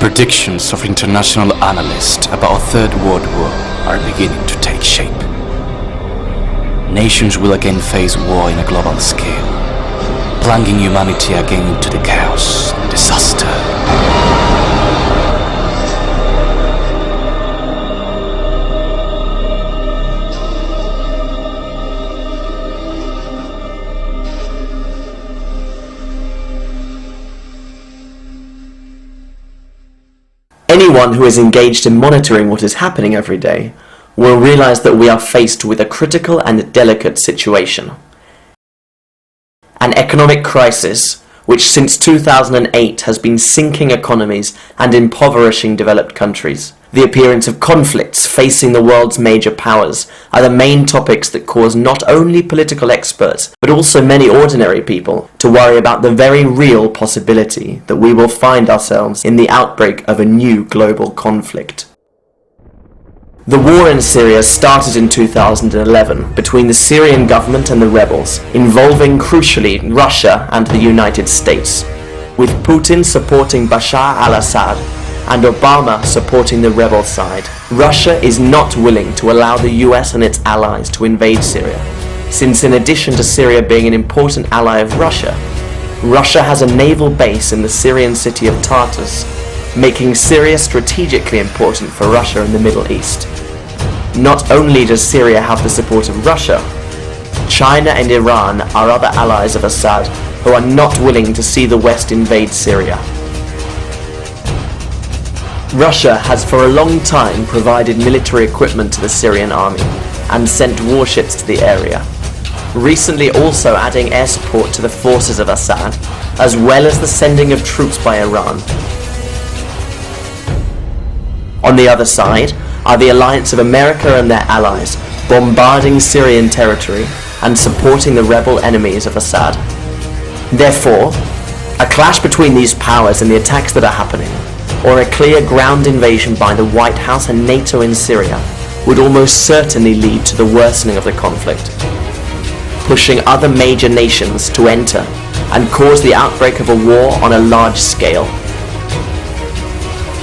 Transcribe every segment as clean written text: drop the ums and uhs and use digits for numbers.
Predictions of international analysts about a third world war are beginning to take shape. Nations will again face war in a global scale, plunging humanity again into the chaos and disaster. Anyone who is engaged in monitoring what is happening every day will realize that we are faced with a critical and delicate situation. An economic crisis which since 2008 has been sinking economies and impoverishing developed countries. The appearance of conflicts facing the world's major powers are the main topics that cause not only political experts, but also many ordinary people to worry about the very real possibility that we will find ourselves in the outbreak of a new global conflict. The war in Syria started in 2011 between the Syrian government and the rebels, involving crucially Russia and the United States, with Putin supporting Bashar al-Assad and Obama supporting the rebel side. Russia is not willing to allow the US and its allies to invade Syria, since in addition to Syria being an important ally of Russia, Russia has a naval base in the Syrian city of Tartus, making Syria strategically important for Russia in the Middle East. Not only does Syria have the support of Russia, China and Iran are other allies of Assad who are not willing to see the West invade Syria. Russia has for a long time provided military equipment to the Syrian army and sent warships to the area, recently also adding air support to the forces of Assad, as well as the sending of troops by Iran. On the other side are the alliance of America and their allies, bombarding Syrian territory and supporting the rebel enemies of Assad. Therefore, a clash between these powers and the attacks that are happening, or a clear ground invasion by the White House and NATO in Syria, would almost certainly lead to the worsening of the conflict, pushing other major nations to enter and cause the outbreak of a war on a large scale.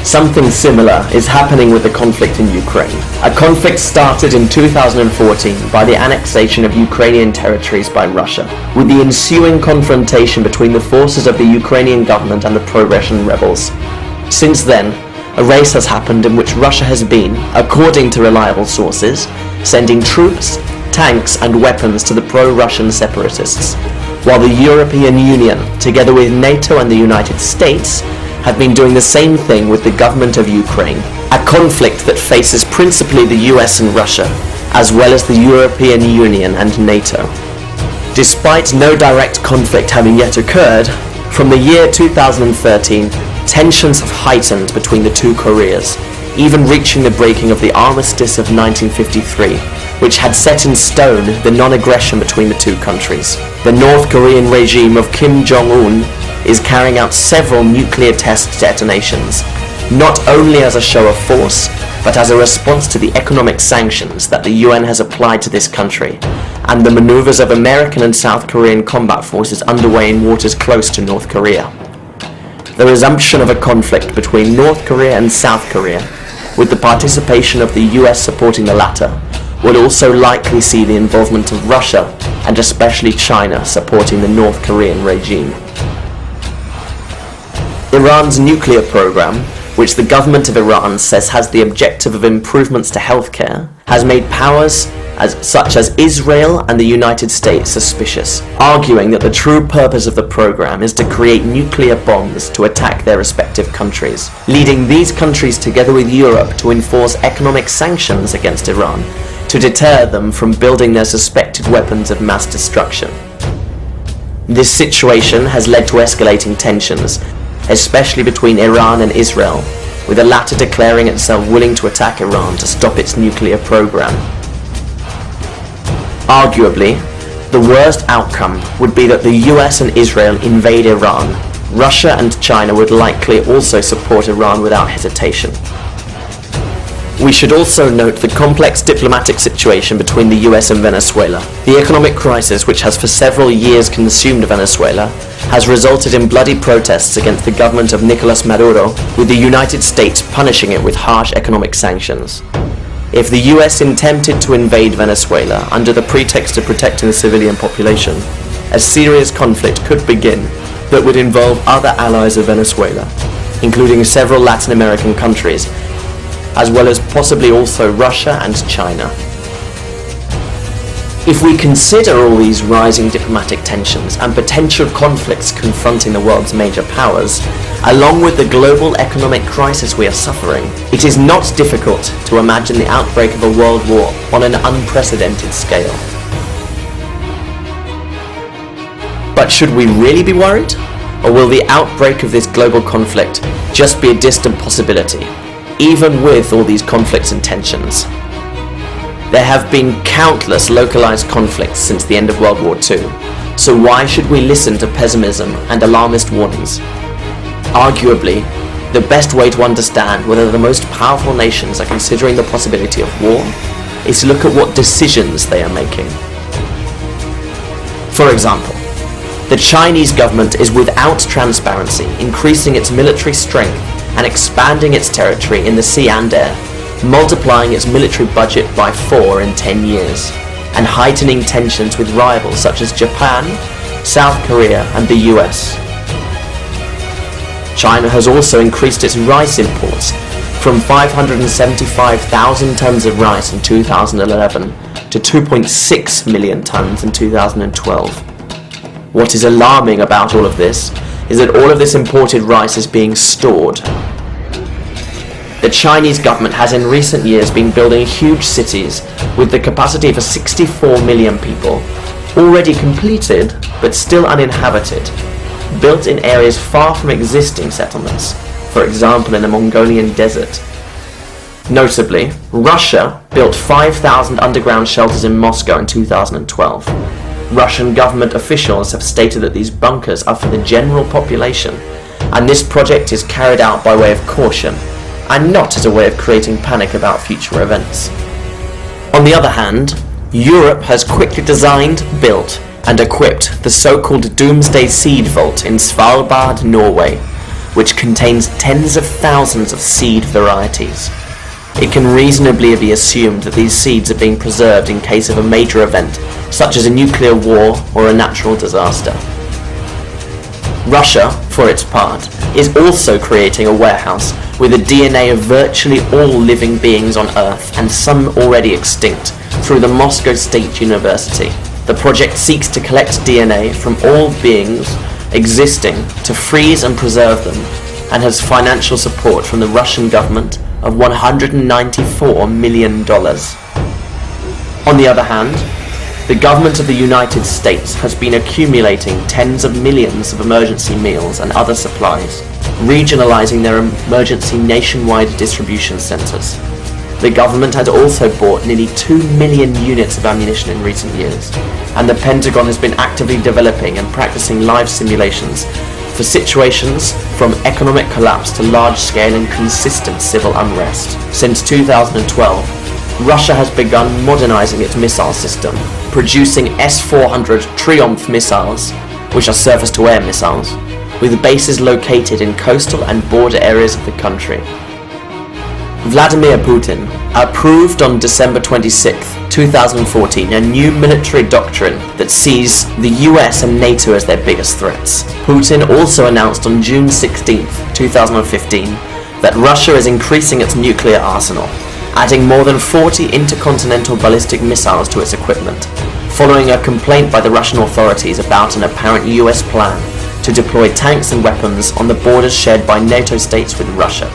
Something similar is happening with the conflict in Ukraine. A conflict started in 2014 by the annexation of Ukrainian territories by Russia, with the ensuing confrontation between the forces of the Ukrainian government and the pro-Russian rebels. Since then, a race has happened in which Russia has been, according to reliable sources, sending troops, tanks and weapons to the pro-Russian separatists, while the European Union, together with NATO and the United States, have been doing the same thing with the government of Ukraine, a conflict that faces principally the US and Russia, as well as the European Union and NATO. Despite no direct conflict having yet occurred, from the year 2013, tensions have heightened between the two Koreas, even reaching the breaking of the Armistice of 1953, which had set in stone the non-aggression between the two countries. The North Korean regime of Kim Jong-un is carrying out several nuclear test detonations, not only as a show of force, but as a response to the economic sanctions that the UN has applied to this country, and the maneuvers of American and South Korean combat forces underway in waters close to North Korea. The resumption of a conflict between North Korea and South Korea, with the participation of the US supporting the latter, will also likely see the involvement of Russia, and especially China, supporting the North Korean regime. Iran's nuclear program, which the government of Iran says has the objective of improvements to healthcare, has made powers such as Israel and the United States suspicious, arguing that the true purpose of the program is to create nuclear bombs to attack their respective countries, leading these countries together with Europe to enforce economic sanctions against Iran to deter them from building their suspected weapons of mass destruction. This situation has led to escalating tensions, especially between Iran and Israel, with the latter declaring itself willing to attack Iran to stop its nuclear program. Arguably, the worst outcome would be that the US and Israel invade Iran. Russia and China would likely also support Iran without hesitation. We should also note the complex diplomatic situation between the US and Venezuela. The economic crisis, which has for several years consumed Venezuela, has resulted in bloody protests against the government of Nicolas Maduro, with the United States punishing it with harsh economic sanctions. If the US attempted to invade Venezuela under the pretext of protecting the civilian population, a serious conflict could begin that would involve other allies of Venezuela, including several Latin American countries, as well as possibly also Russia and China. If we consider all these rising diplomatic tensions and potential conflicts confronting the world's major powers, along with the global economic crisis we are suffering, it is not difficult to imagine the outbreak of a world war on an unprecedented scale. But should we really be worried? Or will the outbreak of this global conflict just be a distant possibility, even with all these conflicts and tensions? There have been countless localized conflicts since the end of World War II, so why should we listen to pessimism and alarmist warnings? Arguably, the best way to understand whether the most powerful nations are considering the possibility of war is to look at what decisions they are making. For example, the Chinese government is without transparency increasing its military strength and expanding its territory in the sea and air, multiplying its military budget by 4 in 10 years, and heightening tensions with rivals such as Japan, South Korea and the US. China has also increased its rice imports from 575,000 tons of rice in 2011 to 2.6 million tons in 2012. What is alarming about all of this is that all of this imported rice is being stored. The Chinese government has in recent years been building huge cities with the capacity for 64 million people, already completed but still uninhabited, built in areas far from existing settlements, for example in the Mongolian desert. Notably, Russia built 5,000 underground shelters in Moscow in 2012. Russian government officials have stated that these bunkers are for the general population, and this project is carried out by way of caution, and not as a way of creating panic about future events. On the other hand, Europe has quickly designed, built, and equipped the so-called Doomsday Seed Vault in Svalbard, Norway, which contains tens of thousands of seed varieties. It can reasonably be assumed that these seeds are being preserved in case of a major event, such as a nuclear war or a natural disaster. Russia, for its part, is also creating a warehouse with the DNA of virtually all living beings on Earth and some already extinct through the Moscow State University. The project seeks to collect DNA from all beings existing to freeze and preserve them, and has financial support from the Russian government of $194 million. On the other hand, the government of the United States has been accumulating tens of millions of emergency meals and other supplies, regionalizing their emergency nationwide distribution centers. The government has also bought nearly 2 million units of ammunition in recent years, and the Pentagon has been actively developing and practicing live simulations for situations from economic collapse to large-scale and consistent civil unrest. Since 2012, Russia has begun modernizing its missile system, producing S-400 Triumph missiles, which are surface-to-air missiles, with bases located in coastal and border areas of the country. Vladimir Putin approved on December 26, 2014, a new military doctrine that sees the US and NATO as their biggest threats. Putin also announced on June 16, 2015, that Russia is increasing its nuclear arsenal, adding more than 40 intercontinental ballistic missiles to its equipment, following a complaint by the Russian authorities about an apparent US plan to deploy tanks and weapons on the borders shared by NATO states with Russia.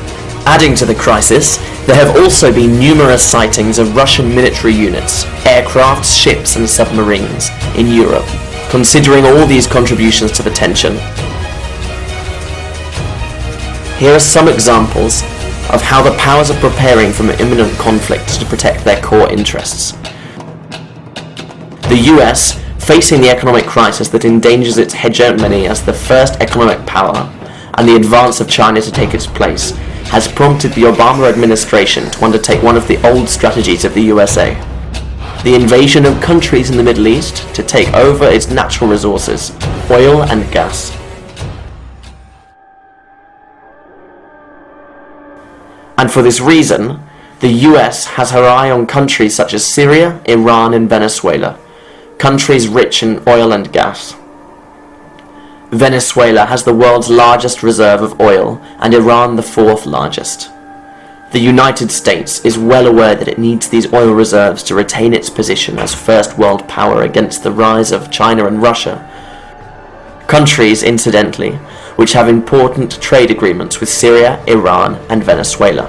Adding to the crisis, there have also been numerous sightings of Russian military units, aircraft, ships and submarines in Europe. Considering all these contributions to the tension, here are some examples of how the powers are preparing for an imminent conflict to protect their core interests. The US, facing the economic crisis that endangers its hegemony as the first economic power, and the advance of China to take its place, has prompted the Obama administration to undertake one of the old strategies of the USA: the invasion of countries in the Middle East to take over its natural resources, oil and gas, And for this reason, the US has her eye on countries such as Syria, Iran and Venezuela, countries rich in oil and gas. Venezuela has the world's largest reserve of oil and Iran the fourth largest. The United States is well aware that it needs these oil reserves to retain its position as first world power against the rise of China and Russia, countries, incidentally, which have important trade agreements with Syria, Iran and Venezuela.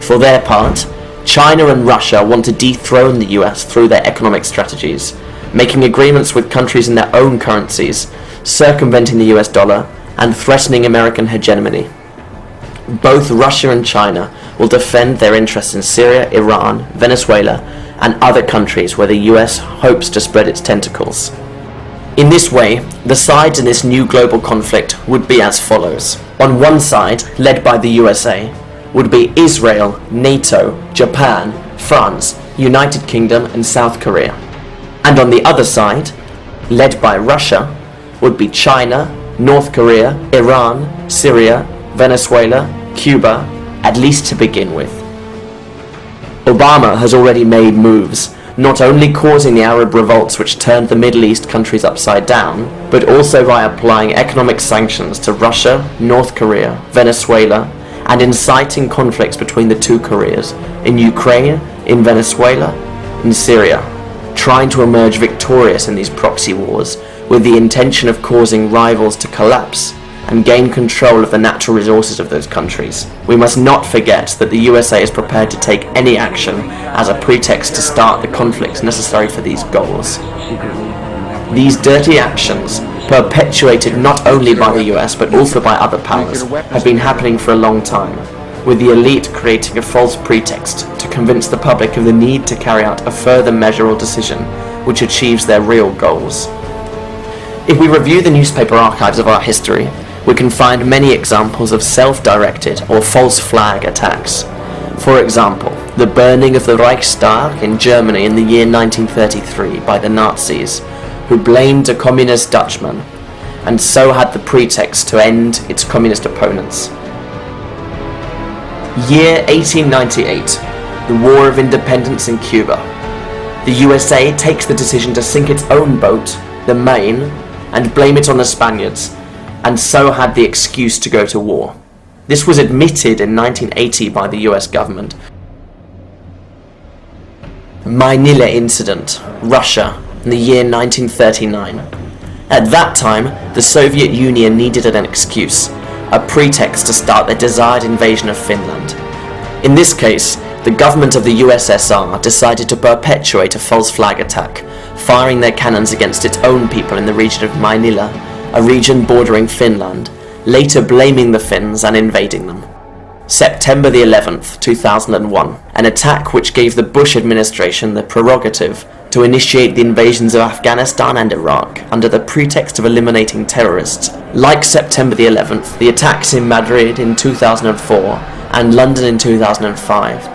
For their part, China and Russia want to dethrone the US through their economic strategies, making agreements with countries in their own currencies, circumventing the US dollar, and threatening American hegemony. Both Russia and China will defend their interests in Syria, Iran, Venezuela, and other countries where the US hopes to spread its tentacles. In this way, the sides in this new global conflict would be as follows. On one side, led by the USA, would be Israel, NATO, Japan, France, United Kingdom and South Korea. And on the other side, led by Russia, would be China, North Korea, Iran, Syria, Venezuela, Cuba, at least to begin with. Obama has already made moves, not only causing the Arab revolts which turned the Middle East countries upside down, but also by applying economic sanctions to Russia, North Korea, Venezuela, and inciting conflicts between the two Koreas, in Ukraine, in Venezuela, and Syria, trying to emerge victorious in these proxy wars with the intention of causing rivals to collapse and gain control of the natural resources of those countries. We must not forget that the USA is prepared to take any action as a pretext to start the conflicts necessary for these goals. These dirty actions, perpetuated not only by the US but also by other powers, have been happening for a long time, with the elite creating a false pretext to convince the public of the need to carry out a further measure or decision which achieves their real goals. If we review the newspaper archives of our history, we can find many examples of self-directed or false flag attacks. For example, the burning of the Reichstag in Germany in the year 1933 by the Nazis, who blamed a communist Dutchman, and so had the pretext to end its communist opponents. Year 1898, the War of Independence in Cuba. The USA takes the decision to sink its own boat, the Maine, and blame it on the Spaniards, and so had the excuse to go to war. This was admitted in 1980 by the US government. Manila Incident, Russia, in the year 1939. At that time, the Soviet Union needed an excuse, a pretext to start their desired invasion of Finland. In this case, the government of the USSR decided to perpetuate a false flag attack, firing their cannons against its own people in the region of Manila, a region bordering Finland, later blaming the Finns and invading them. September the 11th, 2001, an attack which gave the Bush administration the prerogative to initiate the invasions of Afghanistan and Iraq under the pretext of eliminating terrorists. Like September the 11th, the attacks in Madrid in 2004 and London in 2005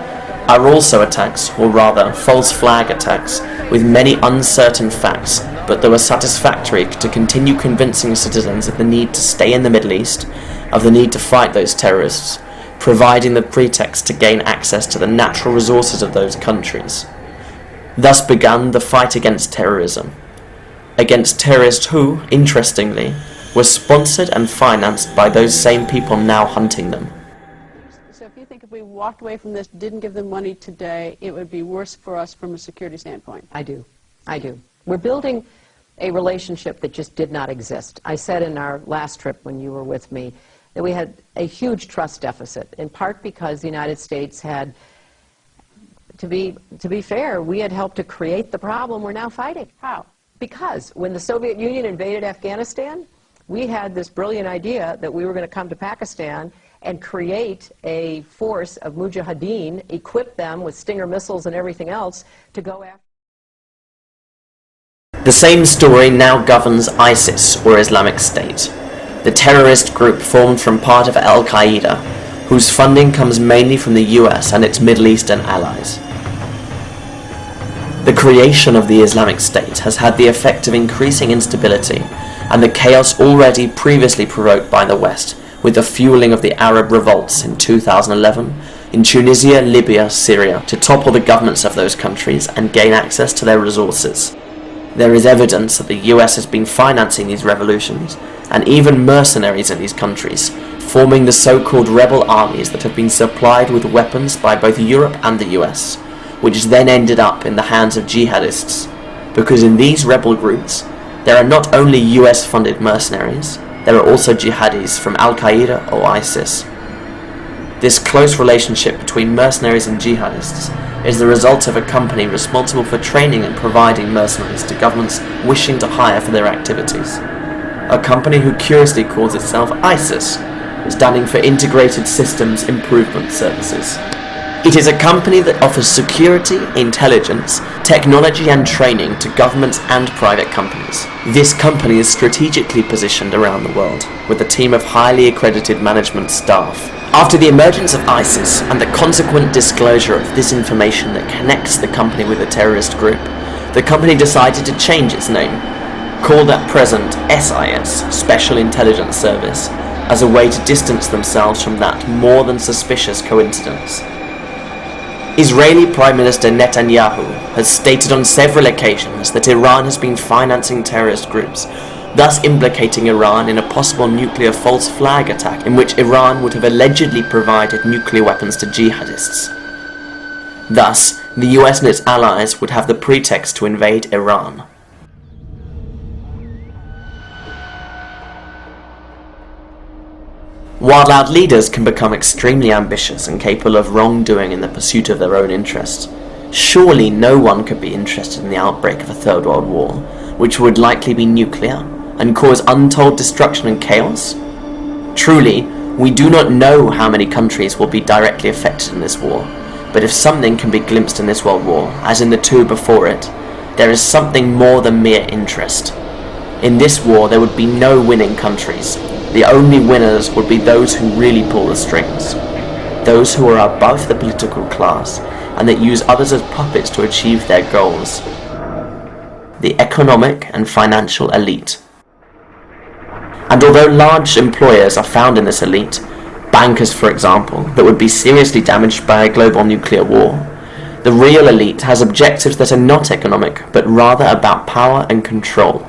are also attacks, or rather false flag attacks, with many uncertain facts, but they were satisfactory to continue convincing citizens of the need to stay in the Middle East, of the need to fight those terrorists, providing the pretext to gain access to the natural resources of those countries. Thus began the fight against terrorism. Against terrorists who, interestingly, were sponsored and financed by those same people now hunting them. So if you think if we walked away from this, didn't give them money today, it would be worse for us from a security standpoint? I do. We're building a relationship that just did not exist. I said in our last trip when you were with me that we had a huge trust deficit, in part because the United States had, to be fair, we had helped to create the problem we're now fighting. How? Because when the Soviet Union invaded Afghanistan, we had this brilliant idea that we were going to come to Pakistan and create a force of mujahideen, equip them with Stinger missiles and everything else to go after. The same story now governs ISIS, or Islamic State, the terrorist group formed from part of Al-Qaeda, whose funding comes mainly from the US and its Middle Eastern allies. The creation of the Islamic State has had the effect of increasing instability and the chaos already previously provoked by the West, with the fueling of the Arab revolts in 2011 in Tunisia, Libya, Syria, to topple the governments of those countries and gain access to their resources. There is evidence that the US has been financing these revolutions, and even mercenaries in these countries, forming the so-called rebel armies that have been supplied with weapons by both Europe and the US, which then ended up in the hands of jihadists, because in these rebel groups, there are not only US-funded mercenaries, there are also jihadis from Al-Qaeda or ISIS. This close relationship between mercenaries and jihadists is the result of a company responsible for training and providing mercenaries to governments wishing to hire for their activities. A company who curiously calls itself ISIS, standing for Integrated Systems Improvement Services. It is a company that offers security, intelligence, technology and training to governments and private companies. This company is strategically positioned around the world, with a team of highly accredited management staff. After the emergence of ISIS and the consequent disclosure of this information that connects the company with a terrorist group, the company decided to change its name, called at present SIS, Special Intelligence Service, as a way to distance themselves from that more than suspicious coincidence. Israeli Prime Minister Netanyahu has stated on several occasions that Iran has been financing terrorist groups, thus implicating Iran in a possible nuclear false flag attack in which Iran would have allegedly provided nuclear weapons to jihadists. Thus, the US and its allies would have the pretext to invade Iran. While our leaders can become extremely ambitious and capable of wrongdoing in the pursuit of their own interests, surely no one could be interested in the outbreak of a Third World War, which would likely be nuclear, and cause untold destruction and chaos? Truly, we do not know how many countries will be directly affected in this war, but if something can be glimpsed in this world war, as in the two before it, there is something more than mere interest. In this war there would be no winning countries. The only winners would be those who really pull the strings, those who are above the political class and that use others as puppets to achieve their goals. The economic and financial elite. And although large employers are found in this elite, bankers for example, that would be seriously damaged by a global nuclear war, the real elite has objectives that are not economic, but rather about power and control.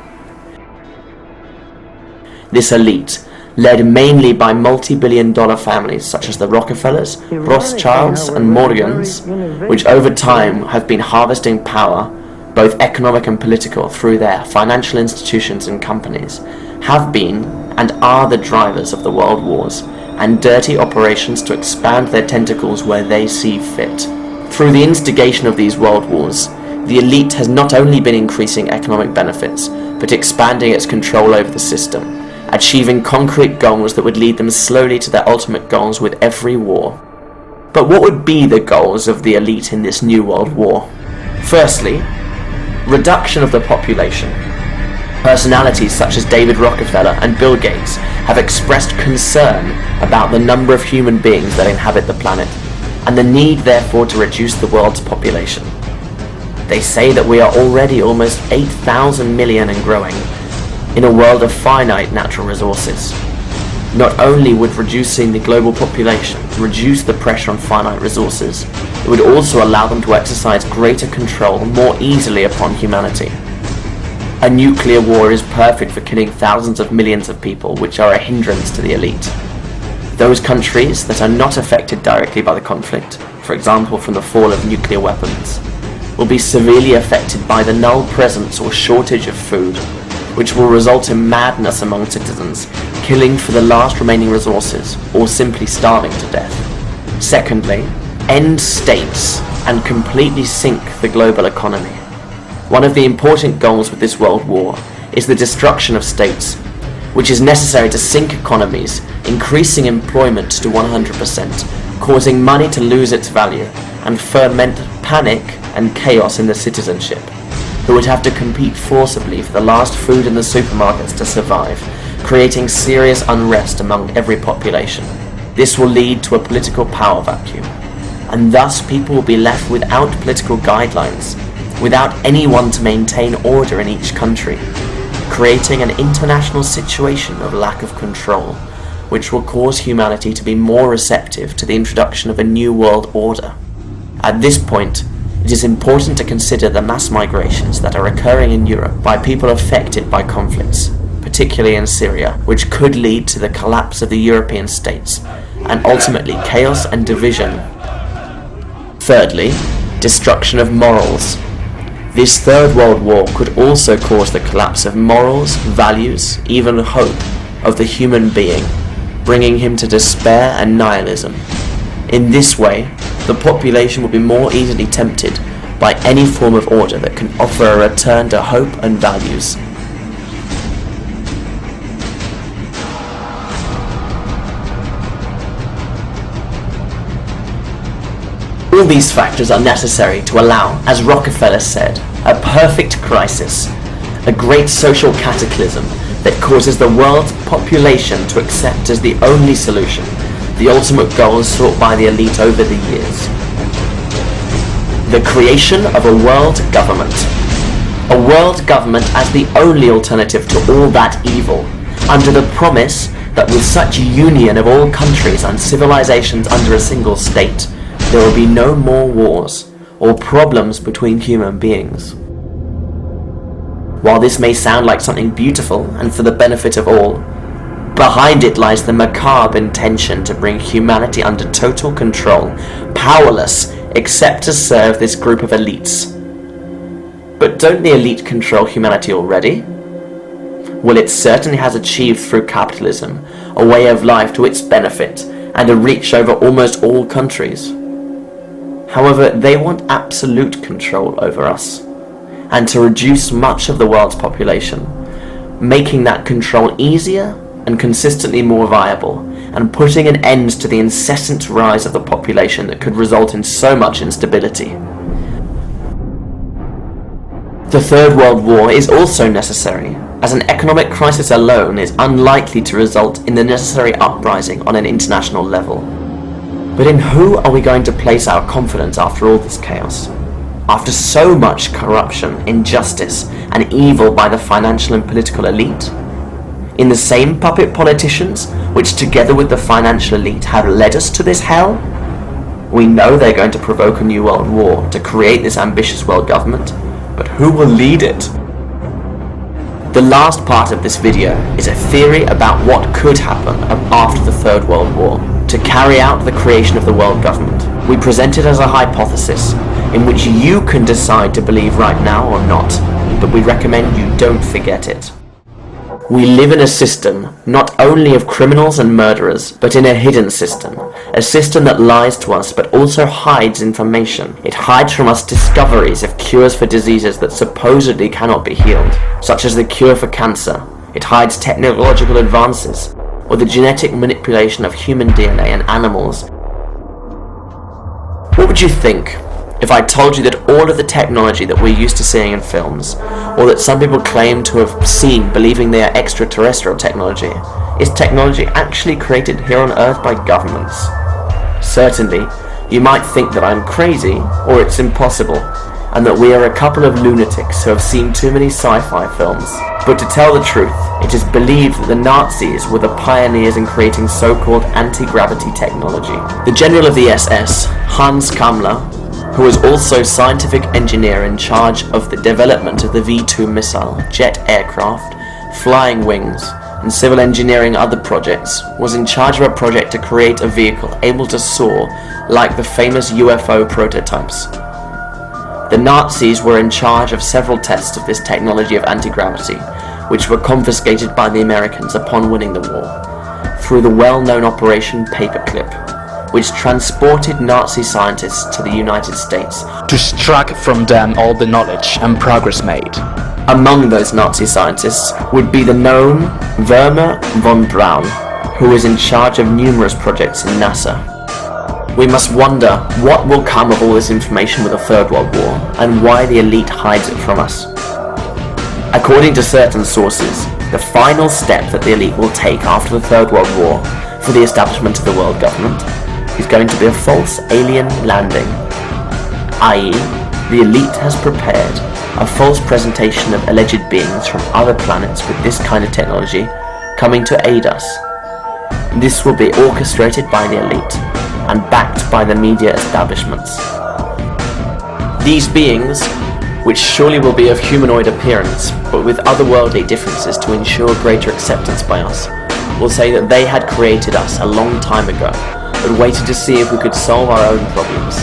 This elite, led mainly by multi-billion-dollar families such as the Rockefellers, Rothschilds and Morgans, which over time have been harvesting power, both economic and political, through their financial institutions and companies, have been and are the drivers of the world wars and dirty operations to expand their tentacles where they see fit. Through the instigation of these world wars, the elite has not only been increasing economic benefits, but expanding its control over the system, achieving concrete goals that would lead them slowly to their ultimate goals with every war. But what would be the goals of the elite in this new world war? Firstly, reduction of the population. Personalities such as David Rockefeller and Bill Gates have expressed concern about the number of human beings that inhabit the planet, and the need therefore to reduce the world's population. They say that we are already almost 8,000 million and growing, in a world of finite natural resources. Not only would reducing the global population reduce the pressure on finite resources, it would also allow them to exercise greater control more easily upon humanity. A nuclear war is perfect for killing thousands of millions of people, which are a hindrance to the elite. Those countries that are not affected directly by the conflict, for example from the fall of nuclear weapons, will be severely affected by the null presence or shortage of food, which will result in madness among citizens, killing for the last remaining resources, or simply starving to death. Secondly, end states and completely sink the global economy. One of the important goals with this world war is the destruction of states, which is necessary to sink economies, increasing employment to 100%, causing money to lose its value, and ferment panic and chaos in the citizenship, who would have to compete forcibly for the last food in the supermarkets to survive, creating serious unrest among every population. This will lead to a political power vacuum, and thus people will be left without political guidelines, without anyone to maintain order in each country, creating an international situation of lack of control, which will cause humanity to be more receptive to the introduction of a new world order. At this point, it is important to consider the mass migrations that are occurring in Europe by people affected by conflicts, particularly in Syria, which could lead to the collapse of the European states and ultimately chaos and division. Thirdly, destruction of morals. This Third World War could also cause the collapse of morals, values, even hope of the human being, bringing him to despair and nihilism. In this way, the population will be more easily tempted by any form of order that can offer a return to hope and values. All these factors are necessary to allow, as Rockefeller said, a perfect crisis, a great social cataclysm that causes the world's population to accept as the only solution the ultimate goals sought by the elite over the years. The creation of a world government. A world government as the only alternative to all that evil, under the promise that with such union of all countries and civilizations under a single state, there will be no more wars or problems between human beings. While this may sound like something beautiful and for the benefit of all, behind it lies the macabre intention to bring humanity under total control, powerless except to serve this group of elites. But don't the elite control humanity already? Well, it certainly has achieved through capitalism a way of life to its benefit and a reach over almost all countries. However, they want absolute control over us, and to reduce much of the world's population, making that control easier and consistently more viable, and putting an end to the incessant rise of the population that could result in so much instability. The Third World War is also necessary, as an economic crisis alone is unlikely to result in the necessary uprising on an international level. But in who are we going to place our confidence after all this chaos? After so much corruption, injustice, and evil by the financial and political elite? In the same puppet politicians, which together with the financial elite have led us to this hell? We know they're going to provoke a new world war to create this ambitious world government, but who will lead it? The last part of this video is a theory about what could happen after the Third World War to carry out the creation of the world government. We present it as a hypothesis in which you can decide to believe right now or not, but we recommend you don't forget it. We live in a system not only of criminals and murderers, but in a hidden system. A system that lies to us but also hides information. It hides from us discoveries of cures for diseases that supposedly cannot be healed, such as the cure for cancer. It hides technological advances, or the genetic manipulation of human DNA and animals. What would you think if I told you that all of the technology that we're used to seeing in films, or that some people claim to have seen believing they are extraterrestrial technology, is technology actually created here on Earth by governments? Certainly, you might think that I'm crazy, or it's impossible, and that we are a couple of lunatics who have seen too many sci-fi films. But to tell the truth, it is believed that the Nazis were the pioneers in creating so-called anti-gravity technology. The general of the SS, Hans Kammler, who was also scientific engineer in charge of the development of the V-2 missile, jet aircraft, flying wings, and civil engineering other projects, was in charge of a project to create a vehicle able to soar like the famous UFO prototypes. The Nazis were in charge of several tests of this technology of anti-gravity, which were confiscated by the Americans upon winning the war, through the well-known Operation Paperclip, which transported Nazi scientists to the United States to extract from them all the knowledge and progress made. Among those Nazi scientists would be the known Wernher von Braun, who was in charge of numerous projects in NASA. We must wonder what will come of all this information with the Third World War, and why the elite hides it from us. According to certain sources, the final step that the elite will take after the Third World War for the establishment of the world government is going to be a false alien landing, i.e., the elite has prepared a false presentation of alleged beings from other planets with this kind of technology coming to aid us. This will be orchestrated by the elite and backed by the media establishments. These beings, which surely will be of humanoid appearance, but with otherworldly differences to ensure greater acceptance by us, will say that they had created us a long time ago, but waited to see if we could solve our own problems.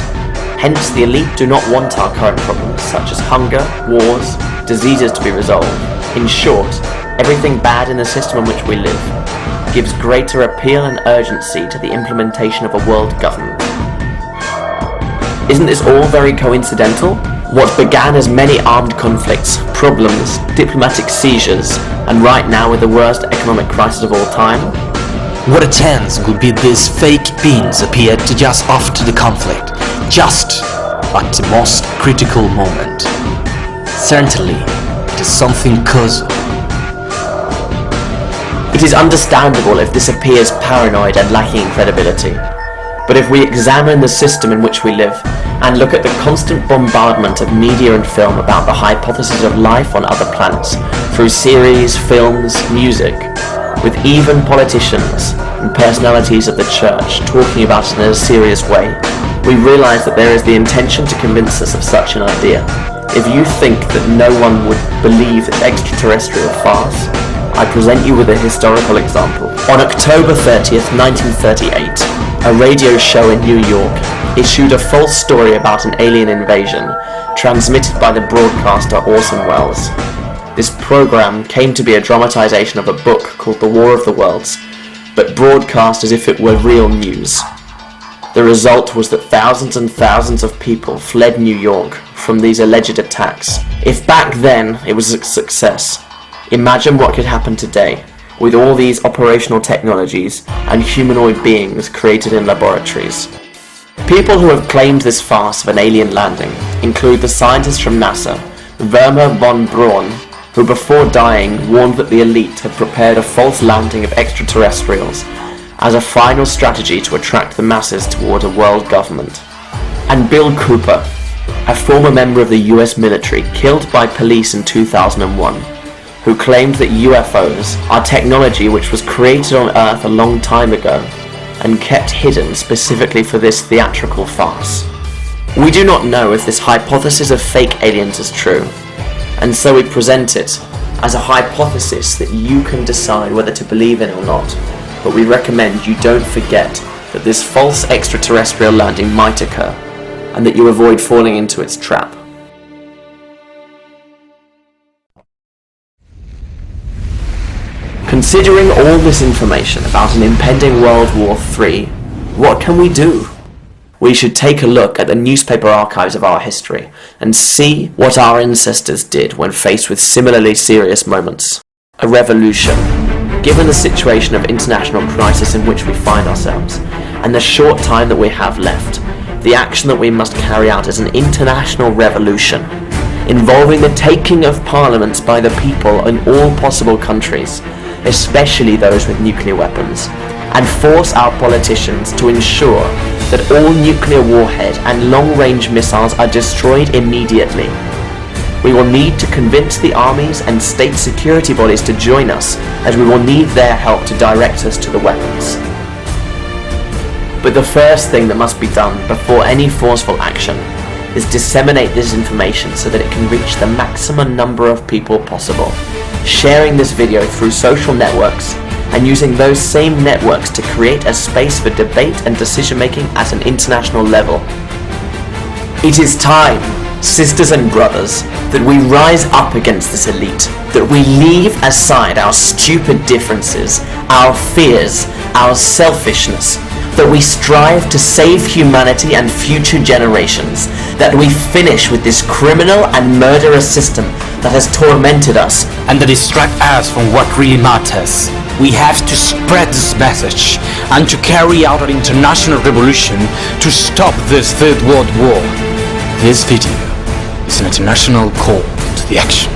Hence, the elite do not want our current problems, such as hunger, wars, diseases to be resolved. In short, everything bad in the system in which we live gives greater appeal and urgency to the implementation of a world government. Isn't this all very coincidental? What began as many armed conflicts, problems, diplomatic seizures, and right now with the worst economic crisis of all time? What a chance would be these fake beings appeared just after the conflict, just at the most critical moment. Certainly, it is something causal. It is understandable if this appears paranoid and lacking in credibility. But if we examine the system in which we live and look at the constant bombardment of media and film about the hypothesis of life on other planets through series, films, music, with even politicians and personalities of the church talking about it in a serious way, we realize that there is the intention to convince us of such an idea. If you think that no one would believe this extraterrestrial farce, I present you with a historical example. On October 30th, 1938, a radio show in New York issued a false story about an alien invasion, transmitted by the broadcaster Orson Welles. This program came to be a dramatization of a book called The War of the Worlds, but broadcast as if it were real news. The result was that thousands and thousands of people fled New York from these alleged attacks. If back then it was a success, imagine what could happen today with all these operational technologies and humanoid beings created in laboratories. People who have claimed this farce of an alien landing include the scientist from NASA, Wernher von Braun, who before dying warned that the elite had prepared a false landing of extraterrestrials as a final strategy to attract the masses toward a world government. And Bill Cooper, a former member of the US military killed by police in 2001, who claimed that UFOs are technology which was created on Earth a long time ago and kept hidden specifically for this theatrical farce. We do not know if this hypothesis of fake aliens is true, and so we present it as a hypothesis that you can decide whether to believe in or not, but we recommend you don't forget that this false extraterrestrial landing might occur, and that you avoid falling into its trap. Considering all this information about an impending World War III, what can we do? We should take a look at the newspaper archives of our history and see what our ancestors did when faced with similarly serious moments. A revolution. Given the situation of international crisis in which we find ourselves, and the short time that we have left, the action that we must carry out is an international revolution, involving the taking of parliaments by the people in all possible countries, especially those with nuclear weapons, and force our politicians to ensure that all nuclear warhead and long-range missiles are destroyed immediately. We will need to convince the armies and state security bodies to join us, as we will need their help to direct us to the weapons. But the first thing that must be done before any forceful action is disseminate this information so that it can reach the maximum number of people possible, sharing this video through social networks and using those same networks to create a space for debate and decision making at an international level. It is time, sisters and brothers, that we rise up against this elite, that we leave aside our stupid differences, our fears, our selfishness, that we strive to save humanity and future generations, that we finish with this criminal and murderous system that has tormented us And to distract us from what really matters, we have to spread this message and to carry out an international revolution to stop this Third World War. This video is an international call to the action.